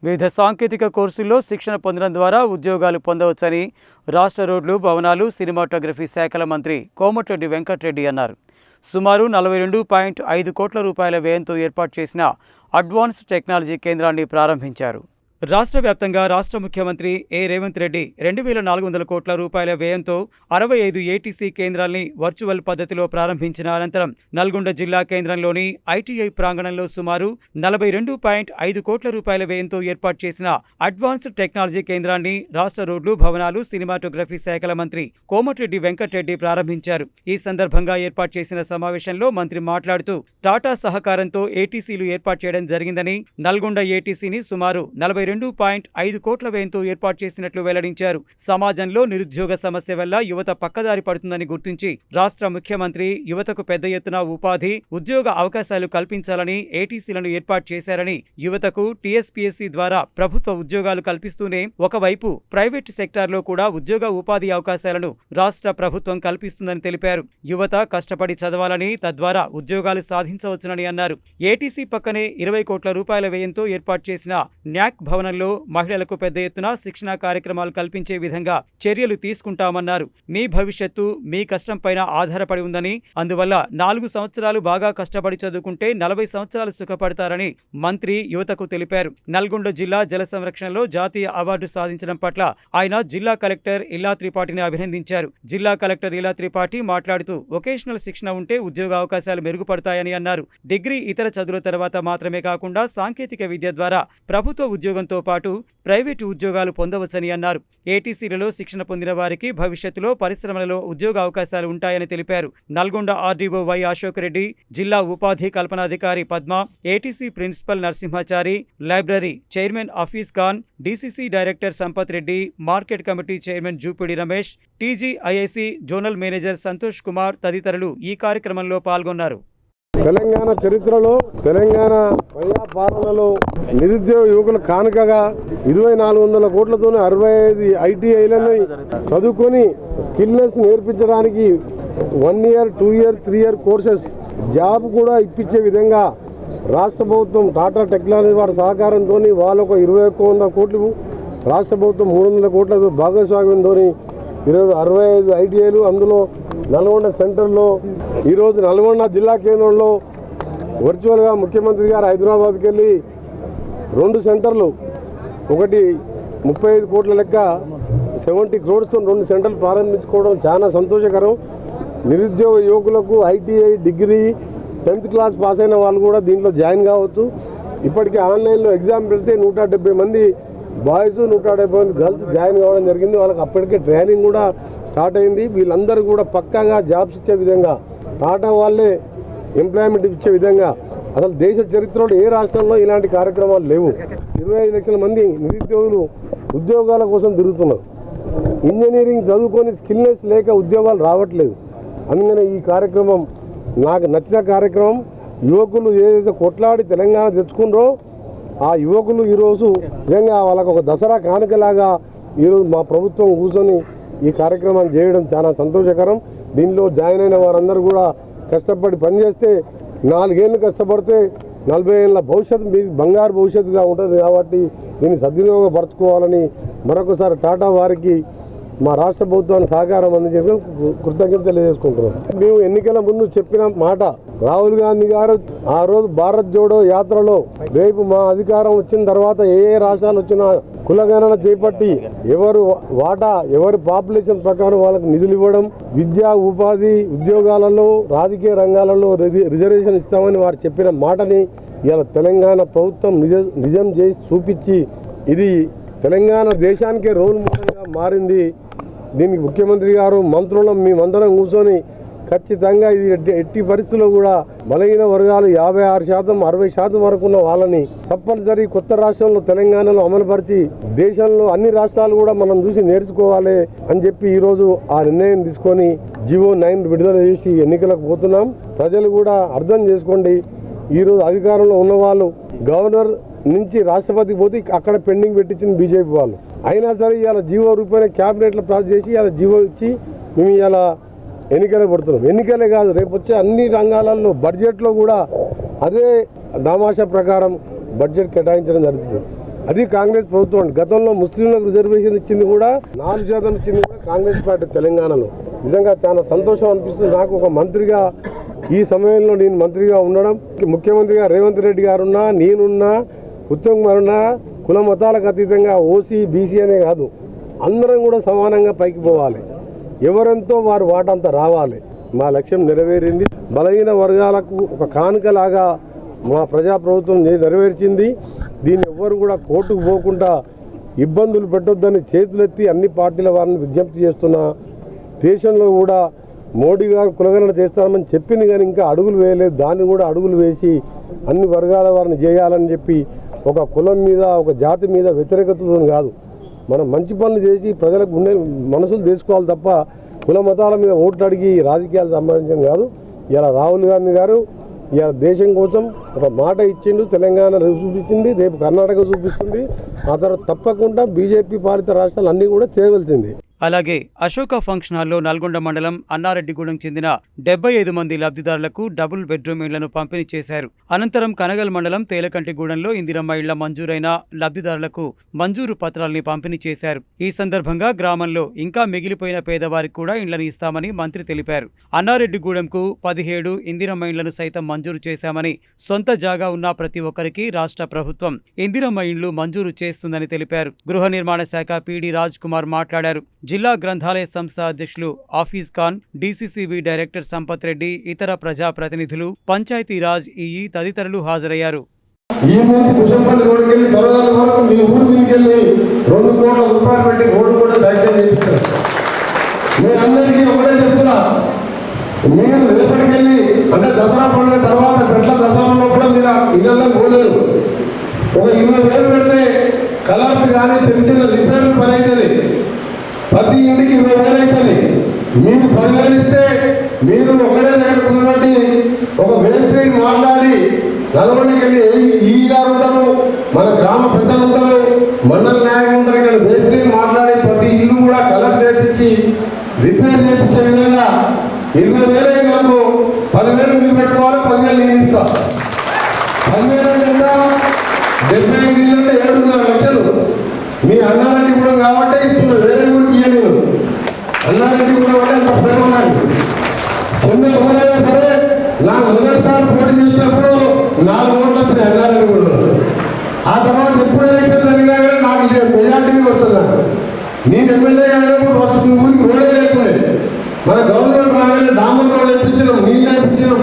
వివిధ సాంకేతిక కోర్సుల్లో శిక్షణ పొందడం ద్వారా ఉద్యోగాలు పొందవచ్చని రాష్ట్ర రోడ్లు, భవనాలు, సినిమాటోగ్రఫీ శాఖల మంత్రి కోమటిరెడ్డి వెంకటరెడ్డి అన్నారు. సుమారు 42.5 కోట్ల రూపాయల వ్యయంతో ఏర్పాటు చేసిన అడ్వాన్స్డ్ టెక్నాలజీ కేంద్రాన్ని ప్రారంభించారు. రాష్ట్ర వ్యాప్తంగా రాష్ట్ర ముఖ్యమంత్రి రేవంత్ రెడ్డి 2400 కోట్ల రూపాయల వ్యయంతో 65 ఏటీసీ కేంద్రాల్ని వర్చువల్ పద్ధతిలో ప్రారంభించిన అనంతరం నల్గొండ జిల్లా కేంద్రంలోని ఐటీఐ ప్రాంగణంలో సుమారు 42.5 కోట్ల రూపాయల వ్యయంతో ఏర్పాటు చేసిన అడ్వాన్స్డ్ టెక్నాలజీ కేంద్రాన్ని రాష్ట్ర రోడ్లు, భవనాలు, సినిమాటోగ్రఫీ శాఖల మంత్రి కోమటిరెడ్డి వెంకటరెడ్డి ప్రారంభించారు. ఈ సందర్భంగా ఏర్పాటు చేసిన సమావేశంలో మంత్రి మాట్లాడుతూ టాటా సహకారంతో ఏటీసీలు ఏర్పాటు చేయడం జరిగిందని, నల్గొండ ఏటీసీని సుమారు 42.5 కోట్ల వ్యయంతో ఏర్పాటు చేసినట్లు వెల్లడించారు. సమాజంలో నిరుద్యోగ సమస్య వల్ల యువత పక్కదారి పడుతుందని గుర్తించి రాష్ట్ర ముఖ్యమంత్రి యువతకు పెద్ద ఎత్తున ఉపాధి, ఉద్యోగ అవకాశాలు కల్పించాలని ఏటీసీలను ఏర్పాటు చేశారని, యువతకు టీఎస్పీఎస్సీ ద్వారా ప్రభుత్వ ఉద్యోగాలు కల్పిస్తూనే ఒకవైపు ప్రైవేట్ సెక్టార్లో కూడా ఉద్యోగ ఉపాధి అవకాశాలను రాష్ట్ర ప్రభుత్వం కల్పిస్తుందని తెలిపారు. యువత కష్టపడి చదవాలని, తద్వారా ఉద్యోగాలు సాధించవచ్చునని అన్నారు. ఏటీసీ పక్కనే 20 కోట్ల రూపాయల వ్యయంతో ఏర్పాటు చేసిన న్యాక్ భవనంలో మహిళలకు పెద్ద ఎత్తున శిక్షణా కార్యక్రమాలు కల్పించే విధంగా చర్యలు తీసుకుంటామన్నారు. మీ భవిష్యత్తు మీ కష్టం పైన ఆధారపడి ఉందని, అందువల్ల 4 సంవత్సరాలు బాగా కష్టపడి చదువుకుంటే 40 సంవత్సరాలు సుఖపడతారని మంత్రి యువతకు తెలిపారు. నల్గొండ జిల్లా జల సంరక్షణలో జాతీయ అవార్డు సాధించడం పట్ల ఆయన జిల్లా కలెక్టర్ ఇల్లా త్రిపాఠిని అభినందించారు. జిల్లా కలెక్టర్ ఇల్లా త్రిపాఠి మాట్లాడుతూ వొకేషనల్ శిక్షణ ఉంటే ఉద్యోగ అవకాశాలు మెరుగుపడతాయని అన్నారు. డిగ్రీ, ఇతర చదువుల తర్వాత మాత్రమే కాకుండా సాంకేతిక విద్య ద్వారా ప్రభుత్వ ఉద్యోగంతో పాటు ప్రైవేటు ఉద్యోగాలు పొందవచ్చని అన్నారు. ఏటీసీలలో శిక్షణ పొందిన వారికి భవిష్యత్తులో పరిశ్రమలలో ఉద్యోగ అవకాశాలు ఉంటాయని తెలిపారు. నల్గొండ ఆర్డీఓ వై అశోక్ రెడ్డి, జిల్లా ఉపాధి కల్పనాధికారి Padma, ATC principal Narasimhachari, library chairman Hafeez Khan, DCC director Sampath Reddy, market committee chairman Jupidi Ramesh, TGIIC zonal manager Santosh Kumar తదితరులు ఈ కార్యక్రమంలో పాల్గొన్నారు. తెలంగాణ చరిత్రలో, తెలంగాణ ప్రజాపాలనలో నిరుద్యోగ యువకుల కానుకగా 2400 కోట్లతోనే 65 ఐటీఐలను చదువుకొని స్కిల్నెస్ నేర్పించడానికి 1 year, 2 year, 3 year courses job కూడా ఇప్పించే విధంగా రాష్ట్ర ప్రభుత్వం టాటా టెక్నాలజీ వారి సహకారంతో వాళ్ళొక 2100 కోట్లు, రాష్ట్ర ప్రభుత్వం 300 కోట్ల భాగస్వామ్యంతో 65 ఐటీఐలు, అందులో నల్గొండ సెంటర్లో ఈరోజు నల్గొండ జిల్లా కేంద్రంలో వర్చువల్గా ముఖ్యమంత్రి గారు హైదరాబాద్కి వెళ్ళి 2 సెంటర్లు, ఒకటి 35 కోట్ల లెక్క 70 క్రోడ్స్తో 2 సెంటర్లు ప్రారంభించుకోవడం చాలా సంతోషకరం. నిరుద్యోగ యువకులకు ITI, degree, 10th class pass అయిన వాళ్ళు కూడా దీంట్లో జాయిన్ కావచ్చు. ఇప్పటికీ ఆన్లైన్లో ఎగ్జామ్ పెడితే 170 మంది బాయ్స్, 170 మంది గర్ల్స్ జాయిన్ కావడం జరిగింది. వాళ్ళకి అప్పటికే ట్రైనింగ్ కూడా స్టార్ట్ అయింది. వీళ్ళందరూ కూడా పక్కాగా జాబ్స్ ఇచ్చే విధంగా, టాటా వాళ్ళే ఎంప్లాయ్మెంట్ ఇచ్చే విధంగా అసలు దేశ చరిత్రలో ఏ రాష్ట్రంలో ఇలాంటి కార్యక్రమాలు లేవు. 25 లక్షల మంది నిరుద్యోగులు ఉద్యోగాల కోసం తిరుగుతున్నారు. ఇంజనీరింగ్ చదువుకొని స్కిల్నెస్ లేక ఉద్యోగాలు రావట్లేదు. అందుకనే ఈ కార్యక్రమం నాకు నచ్చిన కార్యక్రమం. యువకులు ఏదైతే కొట్లాడి తెలంగాణ తెచ్చుకున్నారో ఆ యువకులు ఈరోజు నిజంగా వాళ్ళకు ఒక దసరా కానుకలాగా ఈరోజు మా ప్రభుత్వం కూర్చొని ఈ కార్యక్రమాన్ని చేయడం చాలా సంతోషకరం. దీనిలో జాయిన్ అయిన వారందరూ కూడా కష్టపడి పనిచేస్తే 4 ఏళ్ళు కష్టపడితే 40 ఏళ్ళ భవిష్యత్తు మీ బంగారు భవిష్యత్తుగా ఉంటుంది. కాబట్టి దీన్ని సద్వినియోగపరచుకోవాలని మరొకసారి టాటా వారికి మా రాష్ట్ర ప్రభుత్వానికి సహకారం అందించడం కృతజ్ఞతలు తెలియజేసుకుంటున్నాం. మేము ఎన్నికల ముందు చెప్పిన మాట, రాహుల్ గాంధీ గారు ఆ రోజు భారత్ జోడో యాత్రలో రేపు మా అధికారం వచ్చిన తర్వాత ఏ రాష్ట్రాలు వచ్చినా కులగణన చేపట్టి ఎవరు వాటా, ఎవరి పాపులేషన్ ప్రకారం వాళ్ళకి నిధులు ఇవ్వడం, విద్యా, ఉపాధి, ఉద్యోగాలలో, రాజకీయ రంగాలలో రిజర్వేషన్ ఇస్తామని వారు చెప్పిన మాటని ఇలా తెలంగాణ ప్రభుత్వం నిజం చేసి చూపించి ఇది తెలంగాణ దేశానికే రోల్ మోడల్గా మారింది. దీనికి ముఖ్యమంత్రి గారు, మంత్రులం మేమందరం కూర్చొని ఖచ్చితంగా ఇది ఎట్టి పరిస్థితుల్లో కూడా బలహీన వర్గాలు 56%, 60% వరకు ఉన్న వాళ్ళని తప్పనిసరి కొత్త రాష్ట్రంలో తెలంగాణలో అమలుపరిచి దేశంలో అన్ని రాష్ట్రాలు కూడా మనం చూసి నేర్చుకోవాలి అని చెప్పి ఈరోజు ఆ నిర్ణయం తీసుకొని జీవో 9 విడుదల చేసి ఎన్నికలకు పోతున్నాం. ప్రజలు కూడా అర్థం చేసుకోండి. ఈరోజు అధికారంలో ఉన్నవాళ్ళు గవర్నర్ నుంచి రాష్ట్రపతికి పోతే అక్కడ పెండింగ్ పెట్టించింది బీజేపీ వాళ్ళు. అయినా సరే ఇవాళ జీవో రూపాయన క్యాబినెట్లో పాస్ చేసి ఇవాళ జీవో ఇచ్చి మేము ఇవాళ ఎన్నికలే పడుతున్నాం. ఎన్నికలే కాదు, రేపు వచ్చే అన్ని రంగాలలో బడ్జెట్లో కూడా అదే దామాషా ప్రకారం బడ్జెట్ కేటాయించడం జరుగుతుంది. అది కాంగ్రెస్ ప్రభుత్వం. గతంలో ముస్లింలకు రిజర్వేషన్ ఇచ్చింది కూడా 4% ఇచ్చింది కూడా కాంగ్రెస్ పార్టీ తెలంగాణలో. నిజంగా చాలా సంతోషం అనిపిస్తుంది నాకు ఒక మంత్రిగా. ఈ సమయంలో నేను మంత్రిగా ఉండడం, ముఖ్యమంత్రిగా రేవంత్ రెడ్డి గారున్నా, నేనున్నా, ఉత్తమ్ కుమార్ ఉన్నా, కుల మతాలకు అతీతంగా ఓసీ బీసీ అనే కాదు, అందరం కూడా సమానంగా పైకి పోవాలి. ఎవరెంతో వారు వాటంతా రావాలి. మా లక్ష్యం నెరవేరింది. బలహీన వర్గాలకు ఒక కానుకలాగా మా ప్రజాప్రభుత్వం నెరవేర్చింది. దీన్ని ఎవ్వరు కూడా కోర్టుకు పోకుండా ఇబ్బందులు పెట్టొద్దని చేతులెత్తి అన్ని పార్టీల వారిని విజ్ఞప్తి చేస్తున్నా. దేశంలో కూడా మోడీ గారు కులగణన చేస్తామని చెప్పింది కానీ ఇంకా అడుగులు వేయలేదు. దాన్ని కూడా అడుగులు వేసి అన్ని వర్గాల వారిని చేయాలని చెప్పి ఒక కులం మీద ఒక జాతి మీద వ్యతిరేకతతో కాదు, మనం మంచి పనులు చేసి ప్రజలకు గుండె మనసులు తీసుకోవాలి తప్ప కుల మతాల మీద ఓట్లు అడిగి రాజకీయాలు సంబంధించడం కాదు. ఇలా రాహుల్ గాంధీ గారు ఇలా దేశం కోసం ఒక మాట ఇచ్చిండు. తెలంగాణ చూపించింది, రేపు కర్ణాటక చూపిస్తుంది. ఆ తర్వాత తప్పకుండా బీజేపీ పాలిత రాష్ట్రాలు అన్నీ కూడా చేయవలసింది. అలాగే అశోక ఫంక్షన్ హాల్లో నల్గొండ మండలం అన్నారెడ్డిగూడెం చెందిన 75 మంది లబ్ధిదారులకు డబుల్ బెడ్రూమ్ ఇళ్లను పంపిణీ చేశారు. అనంతరం కనగల్ మండలం తేలకంటిగూడెంలో ఇందిరమ్మ ఇళ్ల మంజూరైన లబ్ధిదారులకు మంజూరు పత్రాల్ని పంపిణీ చేశారు. ఈ సందర్భంగా గ్రామంలో ఇంకా మిగిలిపోయిన పేదవారికి కూడా ఇళ్లను ఇస్తామని మంత్రి తెలిపారు. అన్నారెడ్డిగూడెంకు 17 ఇందిరమ్మ ఇళ్లను సైతం మంజూరు చేశామని, సొంత జాగా ఉన్న ప్రతి ఒక్కరికి రాష్ట్ర ప్రభుత్వం ఇందిరమ్మ ఇళ్లు మంజూరు చేస్తుందని తెలిపారు. గృహ నిర్మాణ శాఖ పీడీ రాజ్ కుమార్ మాట్లాడారు. జిల్లా గ్రంథాలయ సంస్థ అధ్యక్షులు ఆఫీజ్ ఖాన్, డీసీసీబీ డైరెక్టర్ సంపత్ రెడ్డి, ఇతర ప్రజాప్రతినిధులు, పంచాయతీరాజ్ ఈఈ తదితరులు హాజరయ్యారు. ఈ నుంచి కుషంపల్లి రోడ్డుకి వెళ్ళి చొరదాల వరకు మీ ఊరు మీదకి వెళ్ళి 2 కోట్ల రూపాయలు పెట్టి రోడ్డు కూడా శాంక్షన్ చేయించారు. మీ అందరికీ ఒకటే చెప్తున్నా, మీరు రేపటికి వెళ్ళి అంటే దసరా పండుగ తర్వాత పెట్ల దసరాలో కూడా మీరు ఇళ్ళల్లో పోలేరు. ఒక 20,000 పెడితే కలర్స్ కానీ చిన్న చిన్న రిపేర్లు పని అవుతుంది. ప్రతి ఇంటికి 20,000 అవుతుంది. మీరు 10,000 ఇస్తే మీరు ఒకటే దగ్గర ఒక మేస్త్రిని మాట్లాడి నల్గొండకి వెళ్ళి ఈ గారు ఉంటారు, మన గ్రామ పెద్దలు ఉంటారు, మండల నాయకులు ఉంటారు, ఇక్కడ మేస్త్రిని మాట్లాడి ప్రతి ఇల్లు కూడా కలర్ చేయించి రిపేర్ చేయించే విధంగా 20,000 అయినందుకు 10,000 మీరు పెట్టుకోవాలి, 10,000 నేను ఇస్తా. 10,000 కింద 75 ఇల్లు అంటే 7.5 లక్షలు. మీ అన్నారెడ్డి కూడా కాబట్టి ఇస్తున్నారు, వేరే కూడా ఇయ్యలేదు. అన్నారెడ్డి కూడా అంటే అంత ప్రేమ నాకు. చిన్న ఎవరైనా సరే నాకు మొదటిసారి పోటీ చేసినప్పుడు 4 ఓట్లు వచ్చినాయి అన్నారెడ్డి కూడా. ఆ తర్వాత ఎప్పుడు ఎలక్షన్ జరిగినా కానీ నాకు మెజార్టీ వస్తుంది. నేను ఎమ్మెల్యే అయినప్పుడు ఫస్ట్ మీ ఊరికి రోడే లేకుండా మన గవర్నమెంట్ రాగానే డామర్ రోడ్ వేయించినాం, నీళ్ళు వేయించినాం,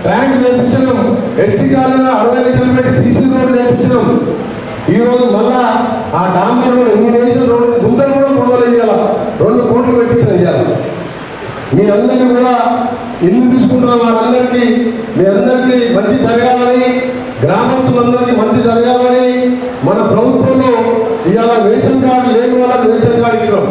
ట్యాంక్ వేయించినాం, ఎస్సీ కాలంలో 60 లక్షలు పెట్టి సీసీ రోడ్ వేయించినాం. ఈ రోజు మళ్ళా ఆ డాంబర్ రోడ్ ఎన్ని వేసిన రోడ్డు గుంతలు కూడా 3 వేయాల, 2 కోట్లు పెట్టించిన వేయాలి. మీ అందరికీ కూడా ఇల్లు తీసుకుంటున్న వారందరికీ మీ అందరికీ మంచి జరగాలని, గ్రామస్తులందరికీ మంచి జరగాలని మన ప్రభుత్వంలో ఇవాళ రేషన్ కార్డు లేని వాళ్ళకి రేషన్ కార్డు ఇచ్చినాం.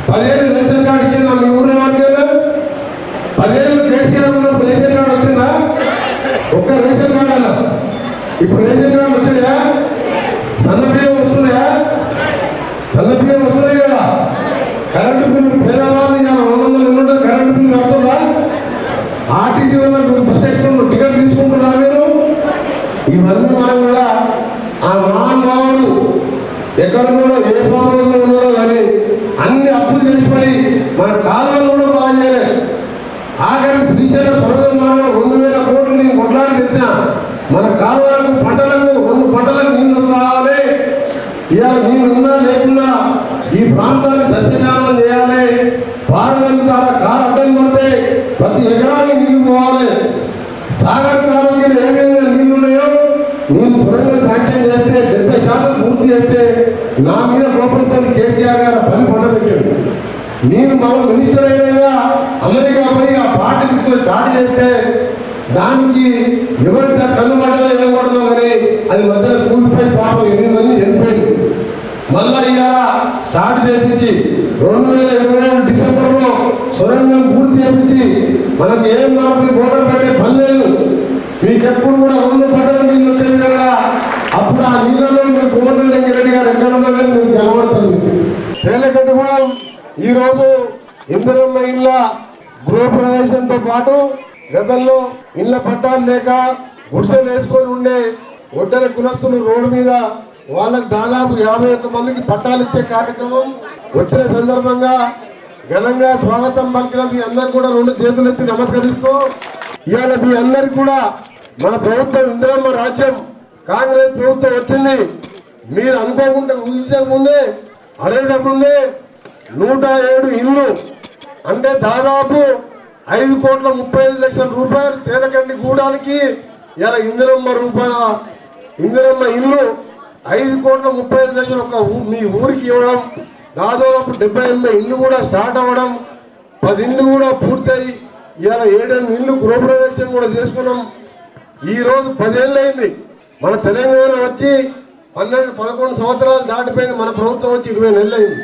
10 ఏళ్ళు రేషన్ కార్డు ఇచ్చిందా మీ ఊళ్ళో వాళ్ళకి? 10 ఏళ్ళు కేసీఆర్ ఉన్నప్పుడు రేషన్ కార్డు వచ్చిందా? ఒక్క రేషన్ కార్డు అలా. ఇప్పుడు రేషన్ కార్డు వచ్చిందా? సన్నబియ్యం వస్తున్నాయా? సన్నబియ్యం వస్తున్నాయి కదా. కరెంటు బిల్లు పేదవాళ్ళు 200 యూనిట్లు కరెంటు బిల్లు కడుతుందా? ఆర్టీసీ వల్ల మీరు బస్ ఎక్కువ టికెట్ తీసుకుంటున్నా మీరు? ఇవన్నీ మనం కూడా ఆ మహానుభావుడు ఎక్కడ కూడా ఏ ప్రాంతంలో ఉన్నారో కానీ అన్ని అప్పులు చేసిపోయి మన కాలంలో కూడా బాగా చేయలేదు. ఆఖరి శ్రీశైలం స్వర్గం 2,000 కోట్లు నేను కొట్లాడి తెచ్చిన మన కాలువలకు పంటలకు 2 పంటలకు నీళ్లు రావాలి. ఇవాళ నీళ్ళున్నా లేకున్నా ఈ ప్రాంతాన్ని సస్యశామలం చేయాలి. పార్లమెంట్ ద్వారా కాలు అడ్డం పడితే ప్రతి ఎకరానికి నీళ్లు పోవాలి. సాగర్ కాలువకి ఏ విధంగా నీళ్లు ఉన్నాయో నేను సొరంగా శాంక్షన్ చేస్తే 70% పూర్తి చేస్తే నా మీద కోపంతో కేసీఆర్ గారు పని పండబెట్టాడు. నేను మన మినిస్టర్ అయినా అమెరికా పోయి ఆ పార్టీ తీసుకొని స్టార్ట్ చేస్తే దానికి ఎవరి కన్నుబడదో ఏమబడదో కానీ అది మధ్యలో కూలిపోయి పాపం 8 మంది చనిపోయింది. మళ్ళా ఇలా స్టార్ట్ చేయించి 2027 డిసెంబర్లో సొరంగం పూర్తి చేయించి మనకి ఏం మాకు ఓటర్ పెట్టే పని లేదు. మీకు ఎప్పుడు కూడా 2 పంటల నీళ్ళు వచ్చే విధంగా అప్పుడు ఆ నీళ్ళలో మీరు కోమటిరెడ్డి రెడ్డి గారు ఎక్కడ ఉన్నా కానీ మీకు కనబడతారు. తేలగడ్డ కూడా ఈరోజు ఇందిరమ్మ ఇళ్ళ గృహప్రవేశంతో పాటు గతంలో ఇళ్ల పట్టాలు లేక గుడిసెలు వేసుకొని ఉండే ఒడ్డల కులస్తులు రోడ్డు మీద వాళ్ళకు దాదాపు 51 మందికి పట్టాలు ఇచ్చే కార్యక్రమం వచ్చిన సందర్భంగా ఘనంగా స్వాగతం పలికిన మీ అందరు కూడా 2 చేతులు ఎత్తి నమస్కరిస్తూ, ఇవాళ మీ అందరికి కూడా మన ప్రభుత్వం ఇందిరమ్మ రాజ్యం కాంగ్రెస్ ప్రభుత్వం వచ్చింది. మీరు అనుకోకుండా ఊహించక ముందే అడగక ముందే 107 ఇళ్ళు అంటే దాదాపు 5,35,00,000 రూపాయలు తేలకండి గూడానికి ఇలా ఇందిరమ్మ ఇల్లు 5,35,00,000 ఒక మీ ఊరికి ఇవ్వడం, దాదాపు 70-80 ఇల్లు కూడా స్టార్ట్ అవ్వడం, 10 ఇళ్ళు కూడా పూర్తయి ఇలా 7-8 ఇళ్ళు గృహప్రవేశం కూడా చేసుకున్నాం. ఈ రోజు 10 ఏళ్ళు అయింది మన తెలంగాణ వచ్చి, 11 సంవత్సరాలు దాటిపోయింది. మన ప్రభుత్వం వచ్చి 20 నెలలు అయింది.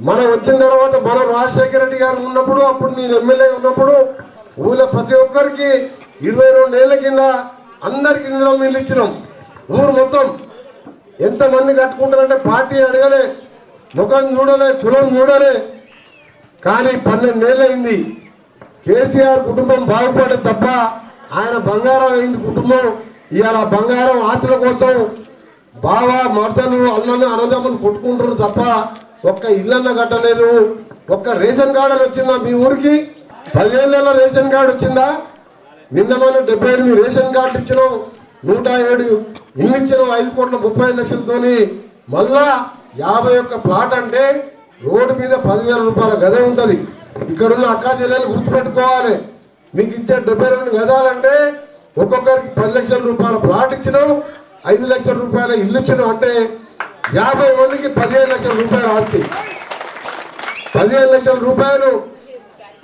మనం వచ్చిన తర్వాత మనం రాజశేఖర రెడ్డి గారు ఉన్నప్పుడు, అప్పుడు నేను ఎమ్మెల్యే ఉన్నప్పుడు ఊళ్ళో ప్రతి ఒక్కరికి 22 ఏళ్ల కింద అందరికి ఇందులో ఇల్లు ఇచ్చినాం. ఊరు మొత్తం ఎంతమంది కట్టుకుంటారంటే పార్టీ అడగలే, ముఖం చూడలే, కులం చూడలే. కానీ 12 ఏళ్ళు అయింది. కేసీఆర్ కుటుంబం బాగుపడే తప్ప ఆయన బంగారం అయింది కుటుంబం. ఇవాళ బంగారం ఆస్తుల కోసం బావ మర్దలు అన్నను అన్నదమ్ములు కొట్టుకుంటారు తప్ప ఒక్క ఇల్లన్న కట్టలేదు. ఒక్క రేషన్ కార్డు వచ్చిందా మీ ఊరికి? 10 ఏళ్ళలో రేషన్ కార్డు వచ్చిందా? నిన్న మనం 78 రేషన్ కార్డు ఇచ్చినాం, 107 ఇల్లు ఇచ్చినాం 5,35,00,000తోని. మళ్ళా 51 ప్లాట్ అంటే రోడ్డు మీద 10,000 రూపాయల గద ఉంటుంది. ఇక్కడున్న అక్కా చెల్లెలు గుర్తుపెట్టుకోవాలి. మీకు ఇచ్చే 72 గదాలంటే ఒక్కొక్కరికి 10 లక్షల రూపాయల ప్లాట్ ఇచ్చినాం, 5 లక్షల రూపాయల ఇల్లు ఇచ్చినాం. అంటే 50 మందికి 15 లక్షల రూపాయలు ఆస్తి. 15 లక్షల రూపాయలు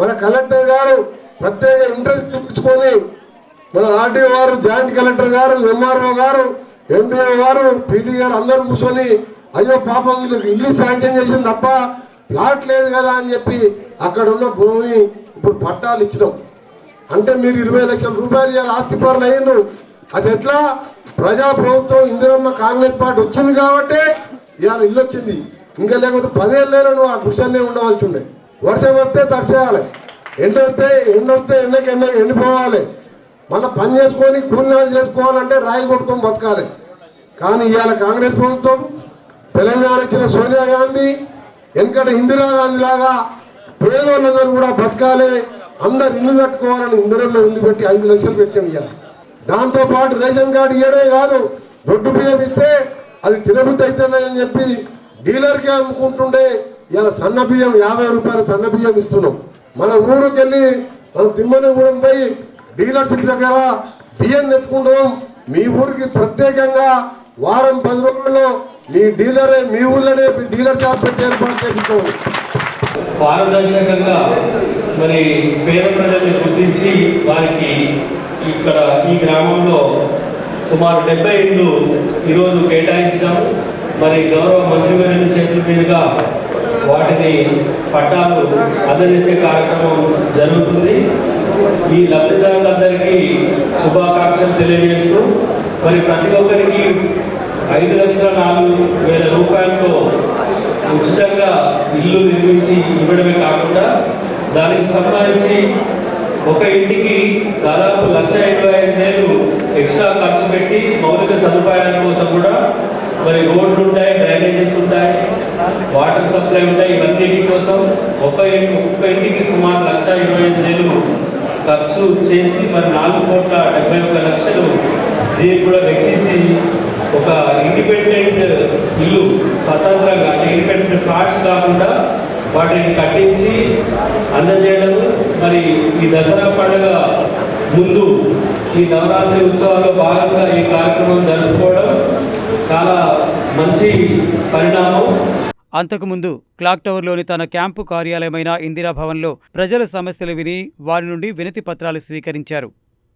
మన కలెక్టర్ గారు ప్రత్యేక ఇంట్రెస్ట్ చూపించుకొని, మన ఆర్డీఓ గారు, జాయింట్ కలెక్టర్ గారు, ఎంఆర్ఓ గారు, ఎండిఓ గారు, పీడీ గారు అందరూ కూర్చొని అయ్యో పాపం వీళ్ళకి ఇల్లు శాంక్షన్ చేసింది తప్ప ప్లాట్ లేదు కదా అని చెప్పి అక్కడ ఉన్న భూమిని ఇప్పుడు పట్టాలు ఇచ్చినాం. అంటే మీరు 20 లక్షల రూపాయలు ఇవాళ ఆస్తి పరులు అయ్యిండ్రు. అది ఎట్లా? ప్రజా ప్రభుత్వం ఇందిరమ్మ కాంగ్రెస్ పార్టీ వచ్చింది కాబట్టి ఇవాళ ఇల్లు వచ్చింది. ఇంకా లేకపోతే 10 ఏళ్ళైనా నువ్వు ఆ కృషాన్ని ఉండవలసి ఉండే. వర్షం వస్తే తడిసేయాలి, ఎండ వస్తే ఎండకి ఎండిపోవాలి. మళ్ళీ పని చేసుకొని కూలినాలు చేసుకోవాలంటే రాయి కొట్టుకొని బతకాలి. కానీ ఇవాళ కాంగ్రెస్ ప్రభుత్వం తెలంగాణ ఇచ్చిన సోనియా గాంధీ వెనకట ఇందిరాగాంధీ లాగా పేదోళ్ళందరూ కూడా బతకాలి, అందరు ఇల్లు కట్టుకోవాలని ఇందిరమ్మ ఇల్లు పెట్టి 5 లక్షలు పెట్టాం. ఇవాళ దాంతోపాటు రేషన్ కార్డు ఇవ్వడే కాదు, దొడ్డు బియ్యం ఇస్తే అది తినబుద్ధి అవుతుందని చెప్పి డీలర్కే అమ్ముకుంటుండే ఇలా సన్న బియ్యం 50 రూపాయల సన్న బియ్యం ఇస్తున్నాం. మన ఊరికి వెళ్ళి మనం తిమ్మనగూడెం పోయి డీలర్షిప్ దగ్గర బియ్యం తెచ్చుకుంటాం. మీ ఊరికి ప్రత్యేకంగా వారం 10 రోజుల్లో మీ డీలరే మీ ఊళ్ళోనే డీలర్ షాప్ పెట్టి ఏర్పాటు చేస్తాం. పారదర్శకంగా మరి పేద ప్రజల్ని గుర్తించి వారికి ఇక్కడ ఈ గ్రామంలో సుమారు 70 ఇళ్ళు ఈరోజు కేటాయించడం, మరి గౌరవ మంత్రివర్యుల చేతుల మీదుగా వాటిని పట్టాలు అందజేసే కార్యక్రమం జరుగుతుంది. ఈ లబ్ధిదారులందరికీ శుభాకాంక్షలు తెలియజేస్తూ మరి ప్రతి ఒక్కరికి 5,04,000 రూపాయలతో ఉచితంగా ఇల్లు నిర్మించి ఇవ్వడమే కాకుండా దానికి సంబంధించి ఒక ఇంటికి దాదాపు 1,85,000 ఎక్స్ట్రా ఖర్చు పెట్టి మౌలిక సదుపాయాల కోసం కూడా మరి రోడ్లు ఉంటాయి, డ్రైనేజెస్ ఉంటాయి, వాటర్ సప్లై ఉంటాయి. ఇవన్నిటి కోసం ఒక్క ఇంటికి సుమారు 1,25,000 ఖర్చు చేసి మరి 4,71,00,000 దీనికి కూడా వెచ్చించి ఒక ఇండిపెండెంట్ ఇల్లు స్వతంత్రంగా ఇండిపెండెంట్ ఫ్లాట్స్ కాకుండా వాటిని కట్టించి అందజేయడం. మరి ఈ దసరా పండుగ ముందు ఈ నవరాత్రి ఉత్సవాల్లో భాగంగా ఈ కార్యక్రమం జరుపుకోవడం చాలా మంచి పరిణామం. అంతకుముందు క్లాక్ టవర్లోని తన క్యాంపు కార్యాలయమైన ఇందిరాభవన్లో ప్రజల సమస్యలు విని వారి నుండి వినతి పత్రాలు స్వీకరించారు.